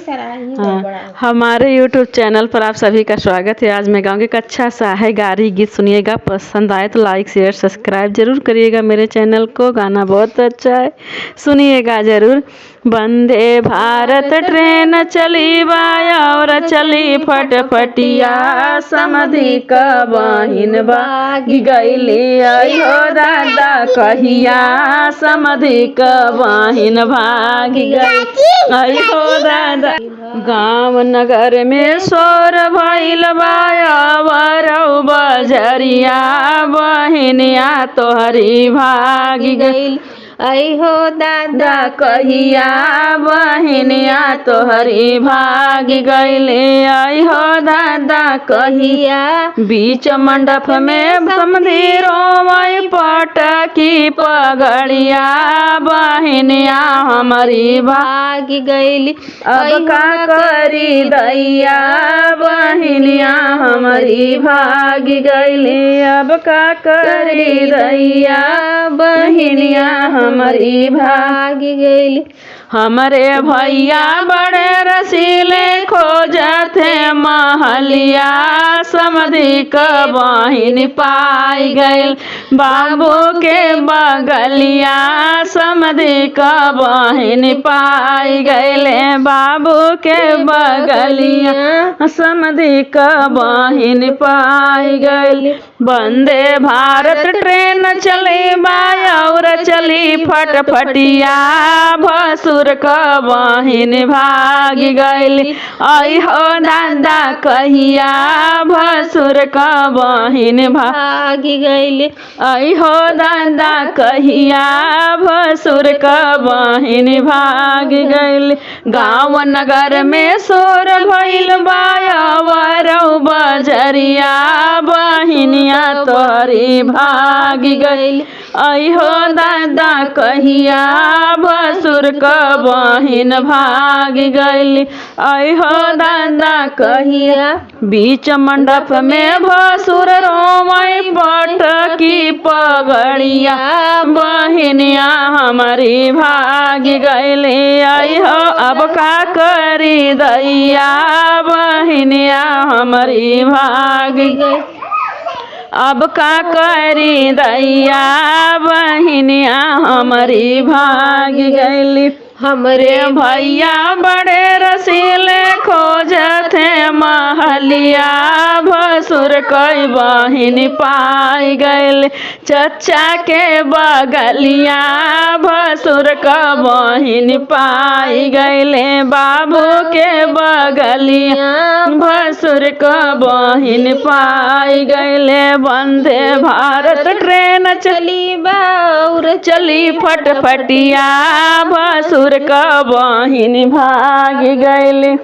हमारे YouTube channel पर आप सभी का स्वागत है। आज मैं गाऊंगी एक अच्छा सा है गारी गीत, सुनिएगा। पसंद आए तो लाइक शेयर सब्सक्राइब जरूर करिएगा मेरे चैनल को। गाना बहुत अच्छा है, सुनिएगा जरूर। वंदे भारत ट्रेन चली बाया और चली फटफटिया, समधि क बहिन भागी गईली अयो दादा कहिया, समधि क बहिन भागी गई अयो दादा। गाँव नगर में शोर भइल बाया वरौ बजरिया, बहिनिया तोहरी भागी गईल अहो दादा कहिया, बहिनिया तोहरी भागी गईले अहो दादा कहिया। बीच मंडप में समधीरों में पटकी पगड़िया, बहिनिया हमारी भागी गईली अब का करी दैया, बहिनिया हमारी भागी गईली अब का करी दैया, बहिनिया हमारी भागी गईली। हमारे भैया बड़े रसीले खोजते महलिया, समधि क बहिन पाई गईल बाबू के बगलिया, समधि क बहिन पाई गईले बाबू के बगलिया, समधि क बहिन पाई गईल। वंदे भारत ट्रेन चली बाया और चली फटफटिया, भसुर क बहिन भागी गईली अहो दादा कहिया, भसुर क बहिन भागी गईली अहो दादा कहिया, भसुर क बहिन भागी गईली। गाँव नगर में शोर भइल बाया वरौ बजरिया, बहिनिया तोहरी भागी गईली अहो दादा कहिया, भसुर क बहिन भागी गईली अहो दादा कहिया। बीच मंडप में भसुर रोमई पटकी पगड़िया, बहिनिया हमारी भागी गईली अहो अब का करी दैया, बहिनिया हमारी भागी गई अब का करी दैया, बहिनिया हमारी भागी गईली। हमरे भैया बड़े रसीले खोजते महलिया, भसुर कई बहिन पाई गईल चचा के बगलिया, भसुर क बहिन पाई गईले बाबू के बगलिया, भसुर क बहिन पाई गईले। वंदे भारत ट्रेन चली बाउर चली फटफटिया, भसुर क बहिन भागी गईली।